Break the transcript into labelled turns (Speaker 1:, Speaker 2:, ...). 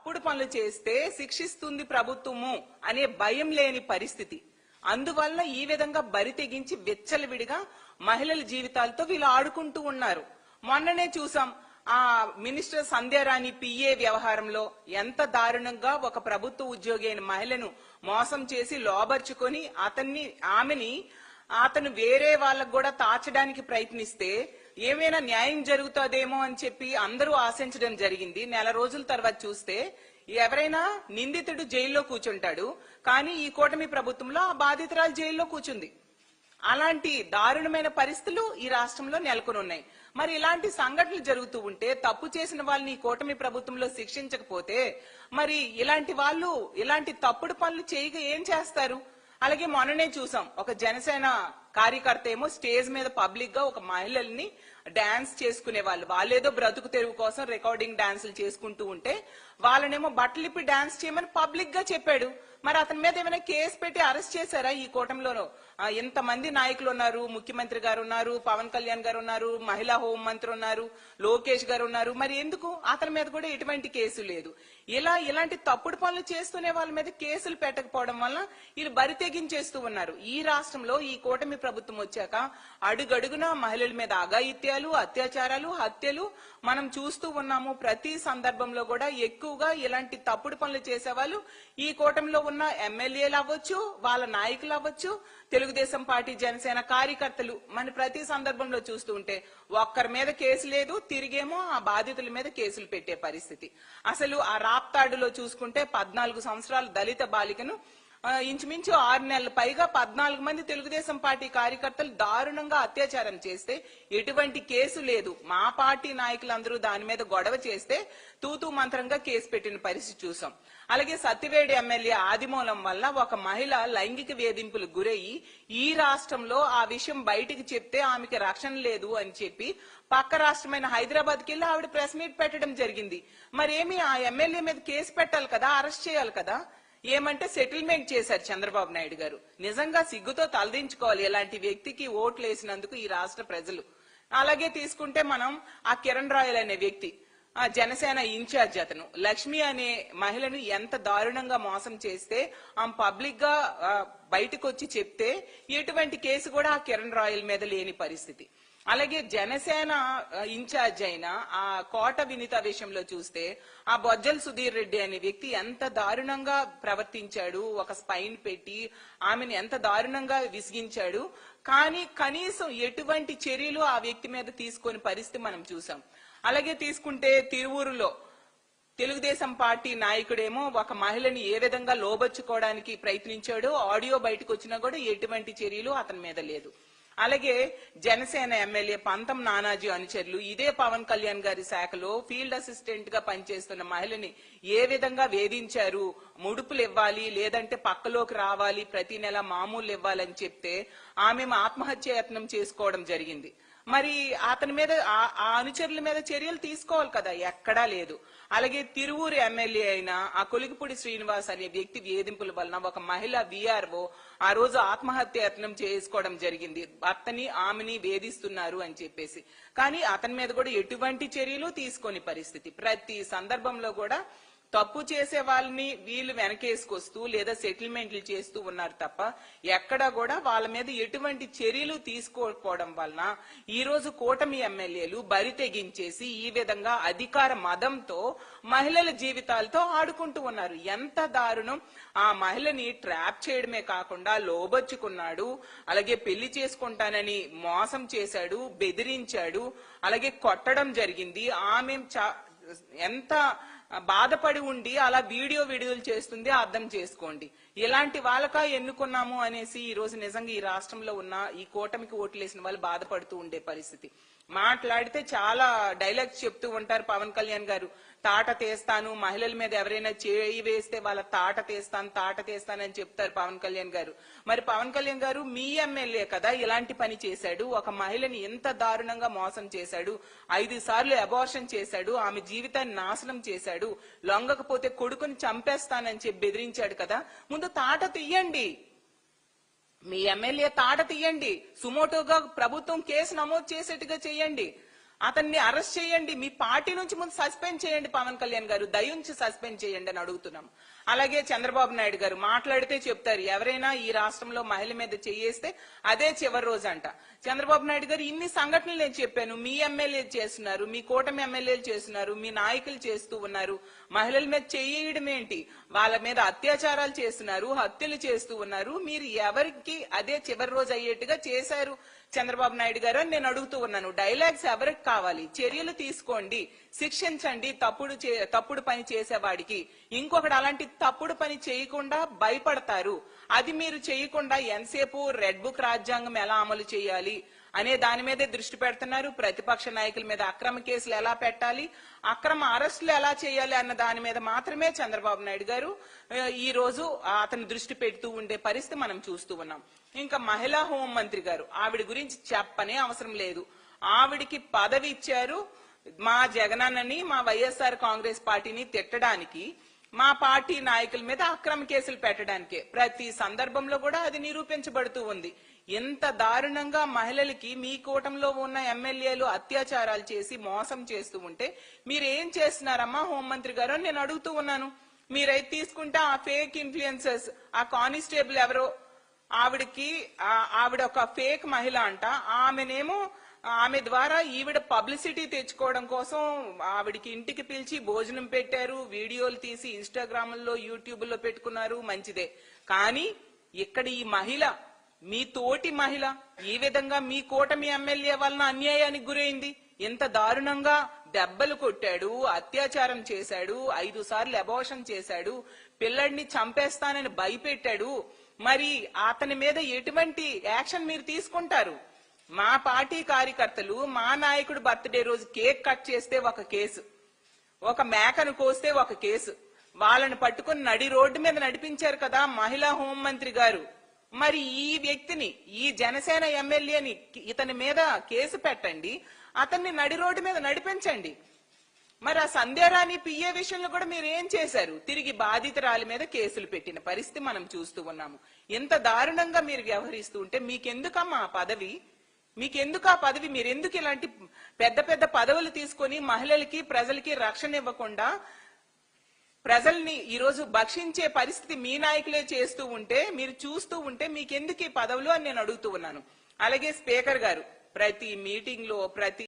Speaker 1: తప్పుడు పనులు చేస్తే శిక్షిస్తుంది ప్రభుత్వము అనే భయం లేని పరిస్థితి. అందువల్ల ఈ విధంగా బరి తెగించి విచ్చలవిడిగా మహిళల జీవితాలతో వీళ్ళు ఆడుకుంటూ ఉన్నారు. మొన్ననే చూసాం ఆ మినిస్టర్ సంధ్యారాణి పిఏ వ్యవహారంలో ఎంత దారుణంగా ఒక ప్రభుత్వ ఉద్యోగి అయిన మహిళను మోసం చేసి లోబర్చుకొని అతను వేరే వాళ్ళకు కూడా తాచడానికి ప్రయత్నిస్తే ఏమైనా న్యాయం జరుగుతుందేమో అని చెప్పి అందరూ ఆశించడం జరిగింది. నెల రోజుల తర్వాత చూస్తే ఎవరైనా నిందితుడు జైల్లో కూర్చుంటాడు, కానీ ఈ కూటమి ప్రభుత్వంలో ఆ బాధితురాలు జైల్లో కూర్చుంది. అలాంటి దారుణమైన పరిస్థితులు ఈ రాష్ట్రంలో నెలకొని ఉన్నాయి. మరి ఇలాంటి సంఘటనలు జరుగుతూ ఉంటే తప్పు చేసిన వాళ్ళని ఈ కూటమి ప్రభుత్వంలో శిక్షించకపోతే మరి ఇలాంటి వాళ్ళు ఇలాంటి తప్పుడు పనులు చేయక ఏం చేస్తారు? అలాగే మొన్ననే చూసాం ఒక జనసేన కార్యకర్త ఏమో స్టేజ్ మీద పబ్లిక్ గా ఒక మహిళల్ని డాన్స్ చేసుకునే వాళ్ళేదో బ్రతుకు తెరువు కోసం రికార్డింగ్ డాన్సులు చేసుకుంటూ ఉంటే వాళ్ళనేమో బట్టలిప్పి డాన్స్ చేయమని పబ్లిక్ గా చెప్పాడు. మరి అతని మీద ఏమైనా కేసు పెట్టి అరెస్ట్ చేశారా? ఈ కూటమిలో ఎంతమంది నాయకులు ఉన్నారు, ముఖ్యమంత్రి గారు ఉన్నారు, పవన్ కళ్యాణ్ గారు ఉన్నారు, మహిళా హోం మంత్రి ఉన్నారు, లోకేష్ గారు ఉన్నారు. మరి ఎందుకు అతని మీద కూడా ఎటువంటి కేసు లేదు? ఇలాంటి తప్పుడు పనులు చేస్తూనే వాళ్ళ మీద కేసులు పెట్టకపోవడం వల్ల వీళ్ళు బరి తెగించేస్తూ ఉన్నారు. ఈ రాష్ట్రంలో ఈ కూటమి ప్రభుత్వం వచ్చాక అడుగడుగున మహిళల మీద అఘాయిత్యాలు, అత్యాచారాలు, హత్యలు మనం చూస్తూ ఉన్నాము. ప్రతి సందర్భంలో కూడా ఎక్కువగా ఇలాంటి తప్పుడు పనులు చేసేవాళ్ళు ఈ కూటమిలో ఉన్న ఎమ్మెల్యేలు అవ్వచ్చు, వాళ్ళ నాయకులు అవ్వచ్చు, తెలుగుదేశం పార్టీ జనసేన కార్యకర్తలు. మన ప్రతి సందర్భంలో చూస్తూ ఉంటే ఒక్కరి మీద కేసు లేదు, తిరిగేమో ఆ బాధితుల మీద కేసులు పెట్టే పరిస్థితి. అసలు ఆ రాప్తాడులో చూసుకుంటే 14 సంవత్సరాల దళిత బాలికను ఇంచుమించు 6 నెలల పైగా 14 మంది తెలుగుదేశం పార్టీ కార్యకర్తలు దారుణంగా అత్యాచారం చేస్తే ఎటువంటి కేసు లేదు. మా పార్టీ నాయకులందరూ దాని మీద గొడవ చేస్తే తూతూ మంత్రంగా కేసు పెట్టిన పరిస్థితి చూసాం. అలాగే సత్తివేడి ఎమ్మెల్యే ఆదిమూలం వల్ల ఒక మహిళ లైంగిక వేధింపులకు గురయ్యి ఈ రాష్ట్రంలో ఆ విషయం బయటికి చెప్తే ఆమెకి రక్షణ లేదు అని చెప్పి పక్క రాష్ట్రమైన హైదరాబాద్కి వెళ్లి ఆవిడ ప్రెస్ మీట్ పెట్టడం జరిగింది. మరేమి ఆ ఎమ్మెల్యే మీద కేసు పెట్టాలి కదా, అరెస్ట్ చేయాలి కదా? ఏమంటే సెటిల్మెంట్ చేశారు చంద్రబాబు నాయుడు గారు. నిజంగా సిగ్గుతో తలదించుకోవాలి ఇలాంటి వ్యక్తికి ఓట్లు వేసినందుకు ఈ రాష్ట్ర ప్రజలు. అలాగే తీసుకుంటే మనం ఆ కిరణ్ రాయల్ అనే వ్యక్తి, ఆ జనసేన ఇన్ఛార్జ్, అతను లక్ష్మి అనే మహిళను ఎంత దారుణంగా మోసం చేస్తే ఆమె పబ్లిక్ గా బయటకు వచ్చి చెప్తే ఎటువంటి కేసు కూడా ఆ కిరణ్ రాయల్ మీద లేని పరిస్థితి. అలాగే జనసేన ఇన్ఛార్జ్ అయిన ఆ కోట వినిత విషయంలో చూస్తే ఆ బొజ్జల సుధీర్ రెడ్డి అనే వ్యక్తి ఎంత దారుణంగా ప్రవర్తించాడు, ఒక స్పైన్ పెట్టి ఆమెను ఎంత దారుణంగా విసిగించాడు. కానీ కనీసం ఎటువంటి చర్యలు ఆ వ్యక్తి మీద తీసుకొని పరిస్థితి మనం చూసాం. అలాగే తీసుకుంటే తిరువూరులో తెలుగుదేశం పార్టీ నాయకుడేమో ఒక మహిళని ఏ విధంగా లోబర్చుకోవడానికి ప్రయత్నించాడో ఆడియో బయటకు వచ్చినా కూడా ఎటువంటి చర్యలు అతని మీద లేదు. అలాగే జనసేన ఎమ్మెల్యే పంతం నానాజీ అనుచరులు ఇదే పవన్ కళ్యాణ్ గారి శాఖలో ఫీల్డ్ అసిస్టెంట్ గా పనిచేస్తున్న మహిళని ఏ విధంగా వేధించారు, ముడుపులు ఇవ్వాలి లేదంటే పక్కలోకి రావాలి, ప్రతి నెల మామూలు ఇవ్వాలని చెప్తే ఆమె ఆత్మహత్య యత్నం చేసుకోవడం జరిగింది. మరి అతని మీద ఆ అనుచరుల మీద చర్యలు తీసుకోవాలి కదా, ఎక్కడా లేదు. అలాగే తిరువూరు ఎమ్మెల్యే అయిన ఆ కొలిగిపూడి శ్రీనివాస్ అనే వ్యక్తి వేధింపుల వలన ఒక మహిళ విఆర్ఓ ఆ రోజు ఆత్మహత్య యత్నం చేసుకోవడం జరిగింది. భర్తని ఆమెని వేధిస్తున్నారు అని చెప్పేసి. కానీ అతని మీద కూడా ఎటువంటి చర్యలు తీసుకోని పరిస్థితి. ప్రతి సందర్భంలో కూడా తప్పు చేసే వాళ్ళని వీళ్ళు వెనకేసుకొస్తూ లేదా సెటిల్మెంట్లు చేస్తూ ఉన్నారు తప్ప ఎక్కడా కూడా వాళ్ళ మీద ఎటువంటి చర్యలు తీసుకోకపోవడం వలన ఈ రోజు కూటమి ఎమ్మెల్యేలు బరి తెగించేసి ఈ విధంగా అధికార మదంతో మహిళల జీవితాలతో ఆడుకుంటూ ఉన్నారు. ఎంత దారుణం! ఆ మహిళని ట్రాప్ చేయడమే కాకుండా లోబర్చుకున్నాడు, అలాగే పెళ్లి చేసుకుంటానని మోసం చేశాడు, బెదిరించాడు, అలాగే కొట్టడం జరిగింది. ఆమె ఎంత బాధపడి ఉండి అలా వీడియో విడుదల చేస్తుంది అర్థం చేసుకోండి. ఇలాంటి వాళ్ళకా ఎన్నుకున్నాము అనేసి ఈ రోజు నిజంగా ఈ రాష్ట్రంలో ఉన్న ఈ కూటమికి ఓట్లేసిన వాళ్ళు బాధపడుతూ ఉండే పరిస్థితి. మాట్లాడితే చాలా డైలాగ్స్ చెప్తూ ఉంటారు పవన్ కళ్యాణ్ గారు. తాట తీస్తాను, మహిళల మీద ఎవరైనా చేయి వేస్తే వాళ్ళ తాట తీస్తానని చెప్తారు పవన్ కళ్యాణ్ గారు. మరి పవన్ కళ్యాణ్ గారు మీ ఎమ్మెల్యే కదా ఇలాంటి పని చేశాడు, ఒక మహిళని ఎంత దారుణంగా మోసం చేశాడు, 5 సార్లు అబార్షన్ చేశాడు, ఆమె జీవితాన్ని నాశనం చేశాడు, లొంగకపోతే కొడుకుని చంపేస్తానని చెప్పి బెదిరించాడు కదా. ముందు తాట తీయండి, మీ ఎమ్మెల్యే తాట తీయండి, సుమోటోగా ప్రభుత్వం కేసు నమోదు చేసేట్టుగా చేయండి. అతన్ని అరెస్ట్ చేయండి, మీ పార్టీ నుంచి ముందు సస్పెండ్ చేయండి. పవన్ కళ్యాణ్ గారు దయించి సస్పెండ్ చేయండి అని అడుగుతున్నాం. అలాగే చంద్రబాబు నాయుడు గారు మాట్లాడితే చెప్తారు, ఎవరైనా ఈ రాష్ట్రంలో మహిళ మీద చేయేస్తే అదే చివరి రోజు అంట. చంద్రబాబు నాయుడు గారు ఇన్ని సంఘటనలు నేను చెప్పాను, మీ ఎమ్మెల్యేలు చేస్తున్నారు, మీ కూటమి ఎమ్మెల్యేలు చేస్తున్నారు, మీ నాయకులు చేస్తూ ఉన్నారు. మహిళల మీద చేయడం ఏంటి, వాళ్ళ మీద అత్యాచారాలు చేస్తున్నారు, హత్యలు చేస్తూ ఉన్నారు. మీరు ఎవరికి అదే చివరి రోజు అయ్యేట్టుగా చేశారు చంద్రబాబు నాయుడు గారు అని నేను అడుగుతూ ఉన్నాను. డైలాగ్స్ ఎవరికి కావాలి? చర్యలు తీసుకోండి, శిక్షించండి తప్పుడు పని చేసేవాడికి. ఇంకొకటి అలాంటి తప్పుడు పని చేయకుండా భయపడతారు. అది మీరు చేయకుండా ఎంతసేపు రెడ్ బుక్ రాజ్యాంగం ఎలా అమలు చేయాలి అనే దాని మీదే దృష్టి పెడుతున్నారు. ప్రతిపక్ష నాయకుల మీద అక్రమ కేసులు ఎలా పెట్టాలి, అక్రమ అరెస్టులు ఎలా చేయాలి అన్న దాని మీద మాత్రమే చంద్రబాబు నాయుడు గారు ఈ రోజు అతను దృష్టి పెడుతూ ఉండే పరిస్థితి మనం చూస్తూ ఉన్నాం. ఇంకా మహిళా హోంమంత్రి గారు, ఆవిడ గురించి చెప్పనే అవసరం లేదు. ఆవిడికి పదవి ఇచ్చారు మా జగనన్నని, మా వైఎస్ఆర్ కాంగ్రెస్ పార్టీని తిట్టడానికి, మా పార్టీ నాయకుల మీద అక్రమ కేసులు పెట్టడానికే. ప్రతి సందర్భంలో కూడా అది నిరూపించబడుతూ ఉంది. ఎంత దారుణంగా మహిళలకి మీ కూటమిలో ఉన్న ఎమ్మెల్యేలు అత్యాచారాలు చేసి మోసం చేస్తూ ఉంటే మీరేం చేస్తున్నారమ్మా హోంమంత్రి గారు అని నేను అడుగుతూ ఉన్నాను. మీరైతే తీసుకుంటే ఆ ఫేక్ ఇన్ఫ్లుయెన్సర్స్, ఆ కానిస్టేబుల్ ఎవరో, ఆవిడ ఒక ఫేక్ మహిళ అంట. ఆమె ద్వారా ఈవిడ పబ్లిసిటీ తెచ్చుకోవడం కోసం ఆవిడికి ఇంటికి పిలిచి భోజనం పెట్టారు, వీడియోలు తీసి ఇన్స్టాగ్రామ్ లో యూట్యూబ్ లో పెట్టుకున్నారు, మంచిదే. కానీ ఇక్కడ ఈ మహిళ, మీ తోటి మహిళ ఈ విధంగా మీ కూటమి ఎమ్మెల్యే వలన అన్యాయానికి గురైంది. ఎంత దారుణంగా దెబ్బలు కొట్టాడు, అత్యాచారం చేశాడు, 5 సార్లు అబార్షన్ చేశాడు, పిల్లడిని చంపేస్తానని భయపెట్టాడు. మరి అతని మీద ఎటువంటి యాక్షన్ మీరు తీసుకుంటారు? మా పార్టీ కార్యకర్తలు మా నాయకుడు బర్త్డే రోజు కేక్ కట్ చేస్తే ఒక కేసు, ఒక మేకను కోస్తే ఒక కేసు, వాళ్ళని పట్టుకుని నడి రోడ్డు మీద నడిపించారు కదా మహిళా హోంమంత్రి గారు. మరి ఈ వ్యక్తిని, ఈ జనసేన ఎమ్మెల్యేని ఇతని మీద కేసు పెట్టండి, అతన్ని నడి రోడ్డు మీద నడిపించండి. మరి ఆ సంధ్యారాణి పిఏ విషయంలో కూడా మీరు ఏం చేశారు? తిరిగి బాధితురాలి మీద కేసులు పెట్టిన పరిస్థితి మనం చూస్తూ ఉన్నాము. ఎంత దారుణంగా మీరు వ్యవహరిస్తూ ఉంటే మీకెందుకమ్మా ఆ పదవి? మీకెందుకు ఆ పదవి? మీరెందుకు ఇలాంటి పెద్ద పెద్ద పదవులు తీసుకొని మహిళలకి, ప్రజలకి రక్షణ ఇవ్వకుండా ప్రజల్ని ఈరోజు భక్షించే పరిస్థితి మీ నాయకులే చేస్తూ ఉంటే, మీరు చూస్తూ ఉంటే మీకెందుకు ఈ పదవులు అని నేను అడుగుతూ ఉన్నాను. అలాగే స్పీకర్ గారు ప్రతి మీటింగ్ లో, ప్రతి